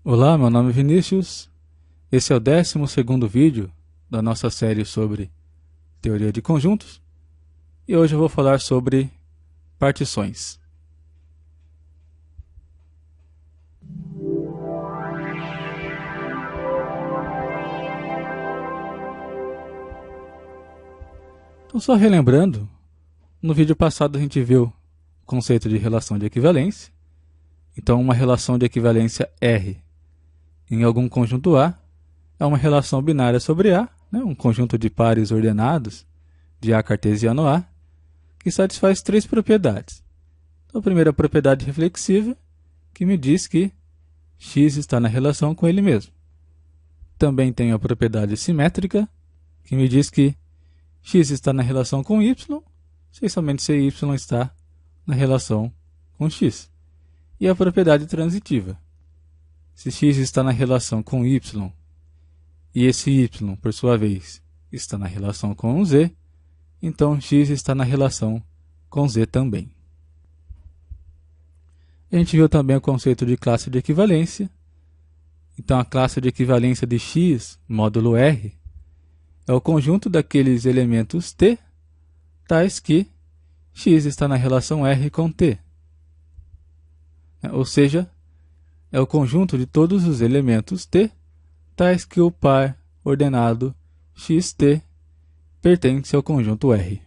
Olá, meu nome é Vinícius. Esse é o 12º vídeo da nossa série sobre teoria de conjuntos e hoje eu vou falar sobre partições. Então, só relembrando, no vídeo passado a gente viu o conceito de relação de equivalência. Então, uma relação de equivalência R em algum conjunto A é uma relação binária sobre A, um conjunto de pares ordenados de A cartesiano A, que satisfaz três propriedades. Então, a primeira propriedade reflexiva, que me diz que x está na relação com ele mesmo. Também tenho a propriedade simétrica, que me diz que x está na relação com y, somente se y está na relação com x. E a propriedade transitiva. Se x está na relação com y, e esse y, por sua vez, está na relação com z, então x está na relação com z também. A gente viu também o conceito de classe de equivalência. Então, a classe de equivalência de x módulo R é o conjunto daqueles elementos T, tais que x está na relação R com T. Ou seja, é o conjunto de todos os elementos T, tais que o par ordenado xt pertence ao conjunto R.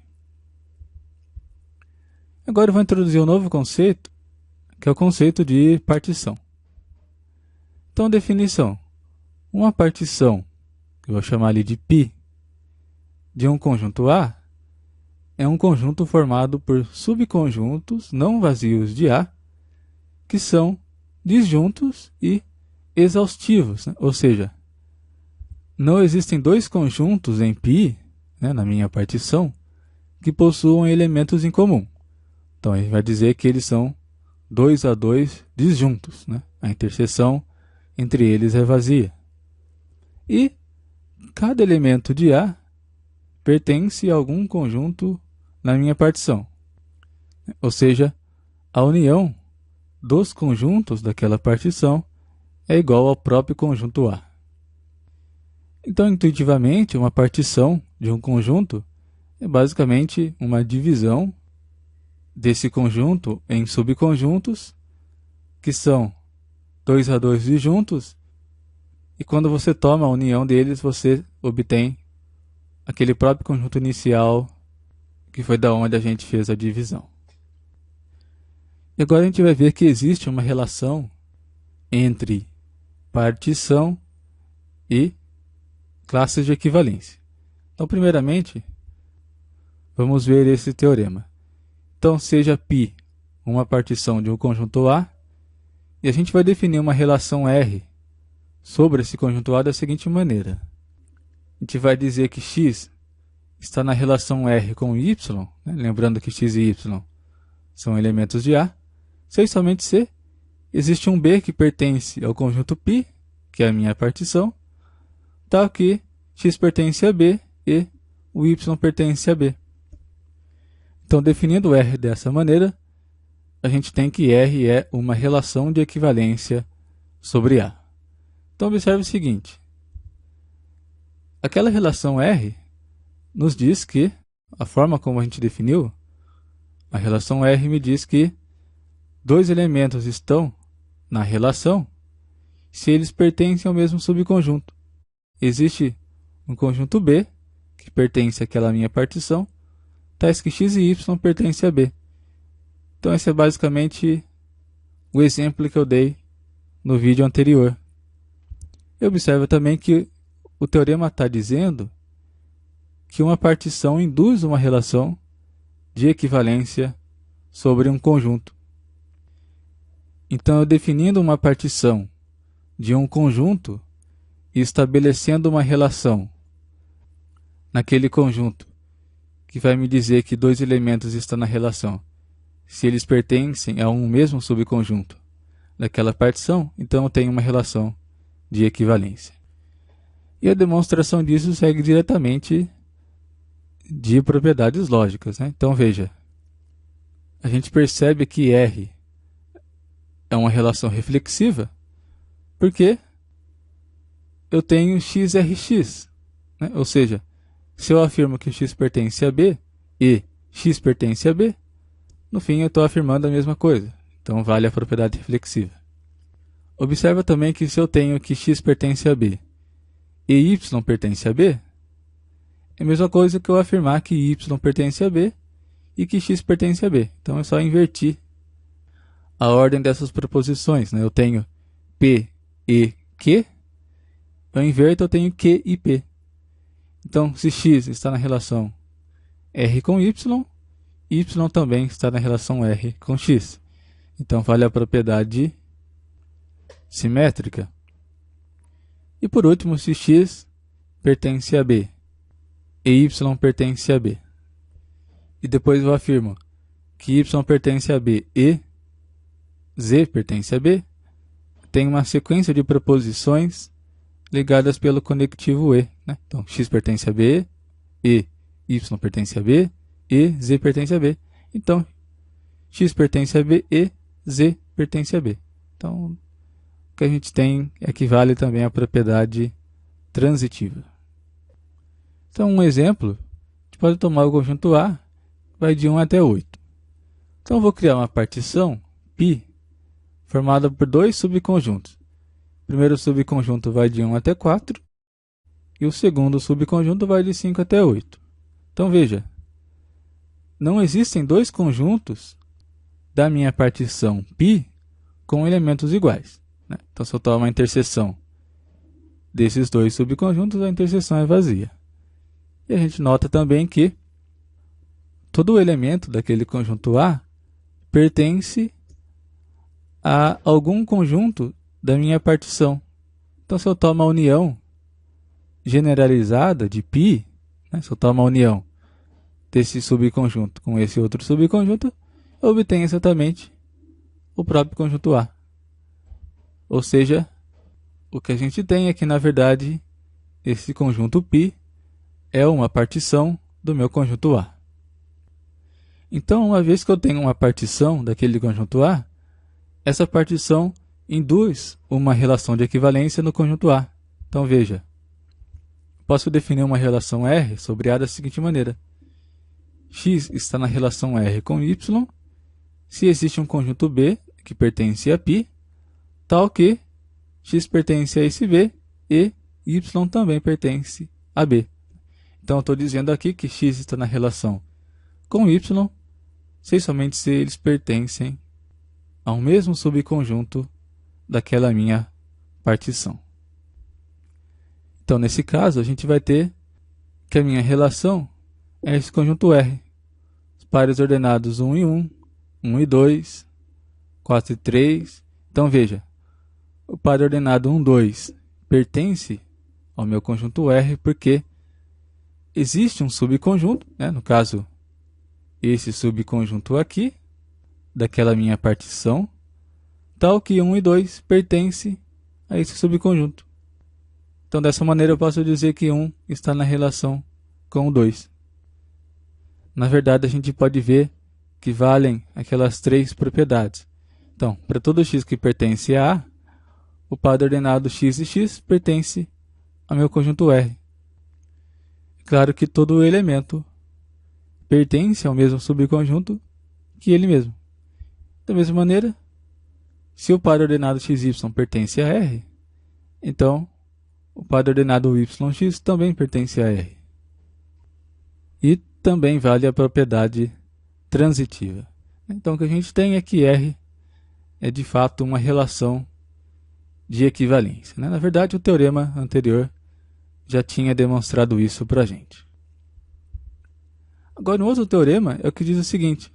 Agora eu vou introduzir um novo conceito, que é o conceito de partição. Então, definição. Uma partição, que eu vou chamar ali de π, de um conjunto A, é um conjunto formado por subconjuntos não vazios de A, que são disjuntos e exaustivos, Ou seja, não existem dois conjuntos em π, na minha partição, que possuam elementos em comum. Então, a gente vai dizer que eles são 2 a 2 disjuntos. A interseção entre eles é vazia. E cada elemento de A pertence a algum conjunto na minha partição. Ou seja, a união dos conjuntos daquela partição é igual ao próprio conjunto A. Então, intuitivamente, uma partição de um conjunto é basicamente uma divisão desse conjunto em subconjuntos, que são 2 a 2 disjuntos, e quando você toma a união deles, você obtém aquele próprio conjunto inicial, que foi da onde a gente fez a divisão. E agora a gente vai ver que existe uma relação entre partição e classes de equivalência. Então, primeiramente, vamos ver esse teorema. Então, seja π uma partição de um conjunto A, e a gente vai definir uma relação R sobre esse conjunto A da seguinte maneira. A gente vai dizer que x está na relação R com y, lembrando que x e y são elementos de A, se e somente se existe um B que pertence ao conjunto π, que é a minha partição, tal que x pertence a B e o y pertence a B. Então, definindo R dessa maneira, a gente tem que R é uma relação de equivalência sobre A. Então, observe o seguinte. Aquela relação R nos diz que, a forma como a gente definiu, a relação R me diz que dois elementos estão na relação se eles pertencem ao mesmo subconjunto. Existe um conjunto B, que pertence àquela minha partição, tais que x e y pertencem a B. Então, esse é basicamente o exemplo que eu dei no vídeo anterior. E observa também que o teorema está dizendo que uma partição induz uma relação de equivalência sobre um conjunto. Então, eu definindo uma partição de um conjunto e estabelecendo uma relação naquele conjunto que vai me dizer que dois elementos estão na relação, se eles pertencem a um mesmo subconjunto daquela partição, então eu tenho uma relação de equivalência. E a demonstração disso segue diretamente de propriedades lógicas. Então, veja, a gente percebe que R é uma relação reflexiva, Porque eu tenho XRX, né? Ou seja, se eu afirmo que x pertence a B e x pertence a B, no fim eu estou afirmando a mesma coisa. Então vale a propriedade reflexiva. Observa também que se eu tenho que x pertence a B e y pertence a B, é a mesma coisa que eu afirmar que y pertence a B e que x pertence a B. Então é só invertir a ordem dessas proposições, né? Eu tenho P e Q, eu inverto, eu tenho Q e P. Então, se x está na relação R com y, y também está na relação R com x. Então, vale a propriedade simétrica. E por último, se x pertence a B e y pertence a B, e depois eu afirmo que y pertence a B e z pertence a B, tem uma sequência de proposições ligadas pelo conectivo e, né? Então, x pertence a B, e y pertence a B, e z pertence a B. Então, x pertence a B e z pertence a B. Então, o que a gente tem equivale também à propriedade transitiva. Então, um exemplo, a gente pode tomar o conjunto A, vai de 1 até 8. Então, eu vou criar uma partição π formada por dois subconjuntos. O primeiro subconjunto vai de 1 até 4 e o segundo subconjunto vai de 5 até 8. Então, veja, não existem dois conjuntos da minha partição π com elementos iguais, né? Então, se eu tomo a interseção desses dois subconjuntos, a interseção é vazia. E a gente nota também que todo elemento daquele conjunto A pertence a algum conjunto da minha partição. Então, se eu tomo a união generalizada de π, né, se eu tomo a união desse subconjunto com esse outro subconjunto, eu obtenho exatamente o próprio conjunto A. Ou seja, o que a gente tem é que, na verdade, esse conjunto π é uma partição do meu conjunto A. Então, uma vez que eu tenho uma partição daquele conjunto A, essa partição induz uma relação de equivalência no conjunto A. Então, veja, posso definir uma relação R sobre A da seguinte maneira. X está na relação R com Y se existe um conjunto B que pertence a π, tal que X pertence a esse B e Y também pertence a B. Então, eu estou dizendo aqui que X está na relação com Y, se somente se eles pertencem ao mesmo subconjunto daquela minha partição. Então, nesse caso, a gente vai ter que a minha relação é esse conjunto R. Os pares ordenados 1 e 1, 1 e 2, 4 e 3. Então, veja, o par ordenado 1, 2 pertence ao meu conjunto R porque existe um subconjunto, né? No caso, esse subconjunto aqui, daquela minha partição, tal que 1 e 2 pertence a esse subconjunto. Então, dessa maneira, eu posso dizer que 1 está na relação com o 2. Na verdade, a gente pode ver que valem aquelas três propriedades. Então, para todo x que pertence a A, o par ordenado x e x pertence ao meu conjunto R. Claro que todo elemento pertence ao mesmo subconjunto que ele mesmo. Da mesma maneira, se o par ordenado xy pertence a R, então o par ordenado yx também pertence a R. E também vale a propriedade transitiva. Então, o que a gente tem é que R é de fato uma relação de equivalência, né? Na verdade, o teorema anterior já tinha demonstrado isso para a gente. Agora, no outro teorema é o que diz o seguinte.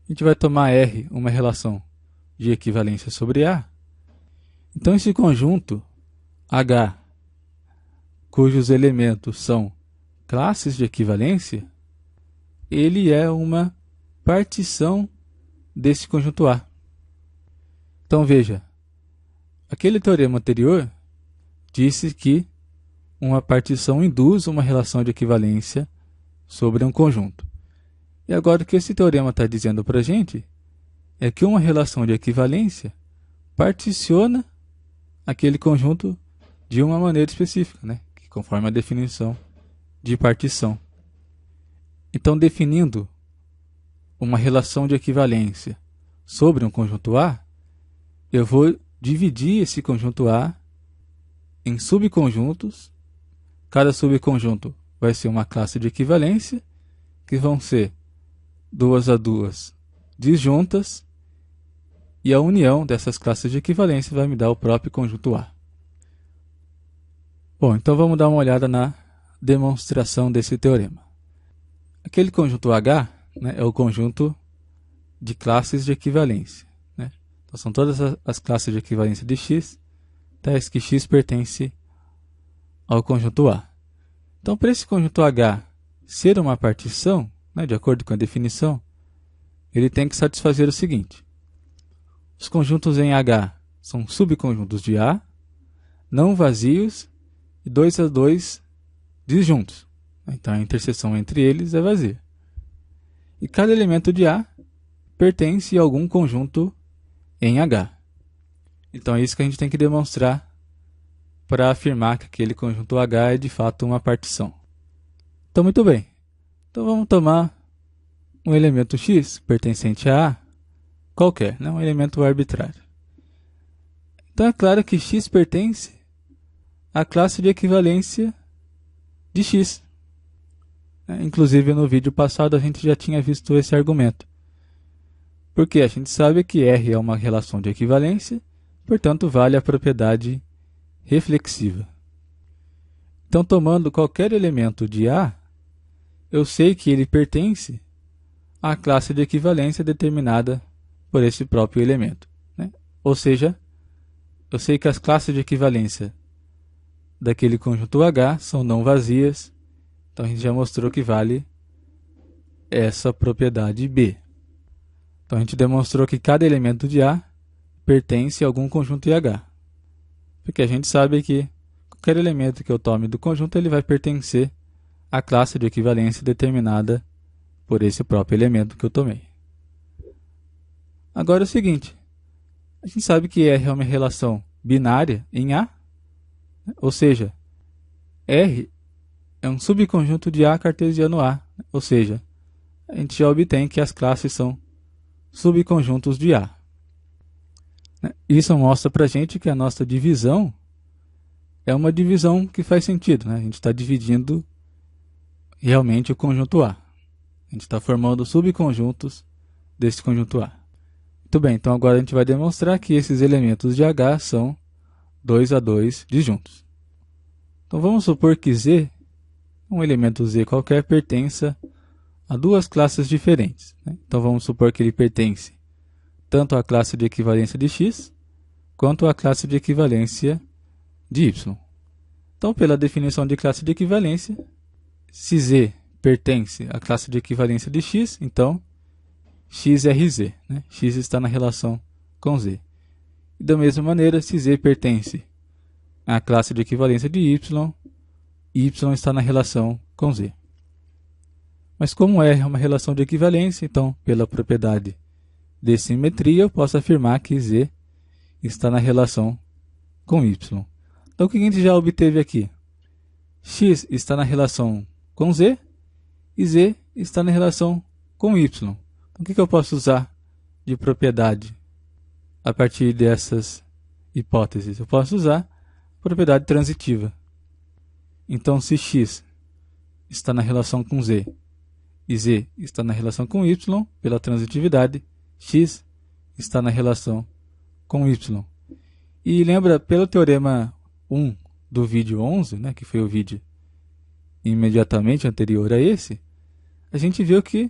A gente vai tomar R uma relação de equivalência sobre A. Então, esse conjunto H, cujos elementos são classes de equivalência, ele é uma partição desse conjunto A. Então, veja, aquele teorema anterior disse que uma partição induz uma relação de equivalência sobre um conjunto. E agora o que esse teorema está dizendo para a gente é que uma relação de equivalência particiona aquele conjunto de uma maneira específica, né? Que conforme a definição de partição. Então, definindo uma relação de equivalência sobre um conjunto A, eu vou dividir esse conjunto A em subconjuntos. Cada subconjunto vai ser uma classe de equivalência, que vão ser 2 a 2 disjuntas, e a união dessas classes de equivalência vai me dar o próprio conjunto A. Bom, então vamos dar uma olhada na demonstração desse teorema. Aquele conjunto H, né, é o conjunto de classes de equivalência, né? Então são todas as classes de equivalência de X, tais que X pertence ao conjunto A. Então, para esse conjunto H ser uma partição, né, de acordo com a definição, ele tem que satisfazer o seguinte: os conjuntos em H são subconjuntos de A, não vazios e 2 a 2 disjuntos. Então a interseção entre eles é vazia. E cada elemento de A pertence a algum conjunto em H. Então é isso que a gente tem que demonstrar para afirmar que aquele conjunto H é de fato uma partição. Então, muito bem. Então vamos tomar um elemento X pertencente a A qualquer, né? Um elemento arbitrário. Então é claro que X pertence à classe de equivalência de X. Inclusive no vídeo passado a gente já tinha visto esse argumento. Porque a gente sabe que R é uma relação de equivalência, portanto vale a propriedade reflexiva. Então, tomando qualquer elemento de A, eu sei que ele pertence à classe de equivalência determinada por esse próprio elemento, né? Ou seja, eu sei que as classes de equivalência daquele conjunto H são não vazias, então a gente já mostrou que vale essa propriedade B. Então a gente demonstrou que cada elemento de A pertence a algum conjunto em H. Porque a gente sabe que qualquer elemento que eu tome do conjunto ele vai pertencer à classe de equivalência determinada por esse próprio elemento que eu tomei. Agora é o seguinte, a gente sabe que R é uma relação binária em A, ou seja, R é um subconjunto de A cartesiano A, ou seja, a gente já obtém que as classes são subconjuntos de A. Isso mostra para a gente que a nossa divisão é uma divisão que faz sentido, né? A gente está dividindo realmente o conjunto A. A gente está formando subconjuntos desse conjunto A. Muito bem, então agora a gente vai demonstrar que esses elementos de H são 2 a 2 disjuntos. Então vamos supor que Z, um elemento Z qualquer, pertença a duas classes diferentes, né? Então vamos supor que ele pertence tanto à classe de equivalência de X, quanto à classe de equivalência de Y. Então, pela definição de classe de equivalência, se Z pertence à classe de equivalência de X, então X é RZ, né? X está na relação com Z. E da mesma maneira, se Z pertence à classe de equivalência de Y, Y está na relação com Z. Mas como R é uma relação de equivalência, então, pela propriedade de simetria, eu posso afirmar que Z está na relação com Y. Então, o que a gente já obteve aqui? X está na relação com Z e Z está na relação com Y. Então, o que eu posso usar de propriedade a partir dessas hipóteses? Eu posso usar a propriedade transitiva. Então, se X está na relação com Z e Z está na relação com Y, pela transitividade, X está na relação com Y. E lembra, pelo teorema 1 do vídeo 11, né, que foi o vídeo imediatamente anterior a esse, a gente viu que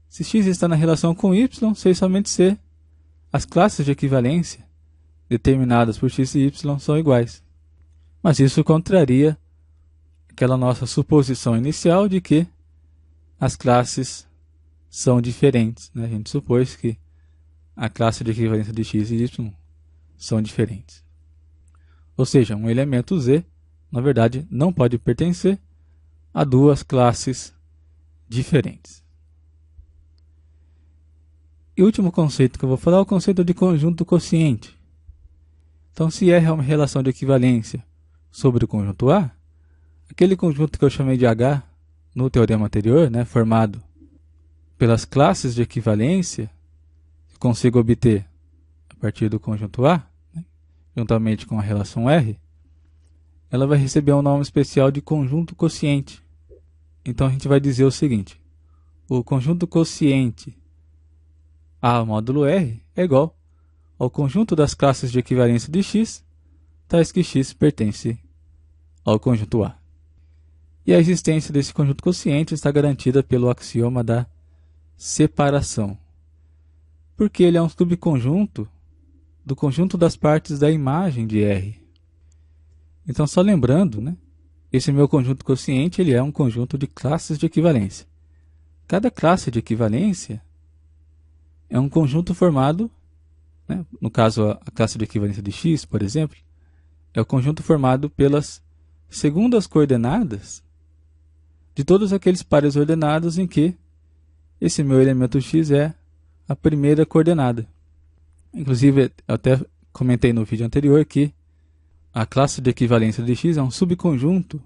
se X está na relação com Y, sei somente se as classes de equivalência determinadas por X e Y são iguais. Mas isso contraria aquela nossa suposição inicial de que as classes são diferentes, né? A gente supôs que a classe de equivalência de X e Y são diferentes. Ou seja, um elemento Z, na verdade, não pode pertencer a duas classes diferentes. E o último conceito que eu vou falar é o conceito de conjunto quociente. Então, se R é uma relação de equivalência sobre o conjunto A, aquele conjunto que eu chamei de H no teorema anterior, né, formado pelas classes de equivalência, que consigo obter a partir do conjunto A, né, juntamente com a relação R, ela vai receber um nome especial de conjunto quociente. Então a gente vai dizer o seguinte: o conjunto quociente A módulo R é igual ao conjunto das classes de equivalência de X, tais que X pertence ao conjunto A. E a existência desse conjunto quociente está garantida pelo axioma da separação, porque ele é um subconjunto do conjunto das partes da imagem de R. Então, só lembrando, né, esse meu conjunto quociente ele é um conjunto de classes de equivalência. Cada classe de equivalência é um conjunto formado, né, no caso a classe de equivalência de X, por exemplo, é o conjunto formado pelas segundas coordenadas de todos aqueles pares ordenados em que esse meu elemento X é a primeira coordenada. Inclusive, eu até comentei no vídeo anterior que a classe de equivalência de X é um subconjunto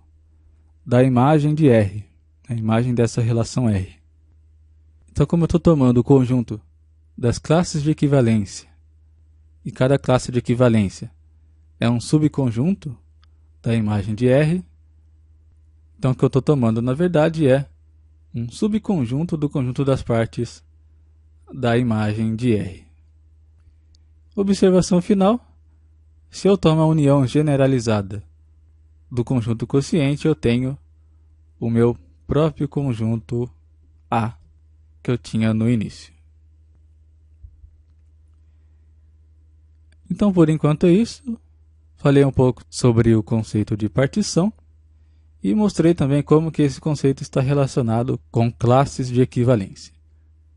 da imagem de R, a imagem dessa relação R. Então, como eu estou tomando o conjunto das classes de equivalência, e cada classe de equivalência é um subconjunto da imagem de R, então o que eu estou tomando, na verdade, é um subconjunto do conjunto das partes da imagem de R. Observação final: se eu tomo a união generalizada do conjunto quociente, eu tenho o meu próprio conjunto A que eu tinha no início. Então, por enquanto é isso. Falei um pouco sobre o conceito de partição e mostrei também como que esse conceito está relacionado com classes de equivalência.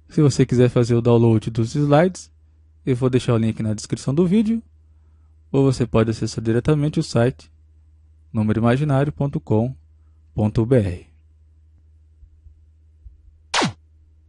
Se você quiser fazer o download dos slides, eu vou deixar o link na descrição do vídeo, ou você pode acessar diretamente o site numeroimaginário.com.br.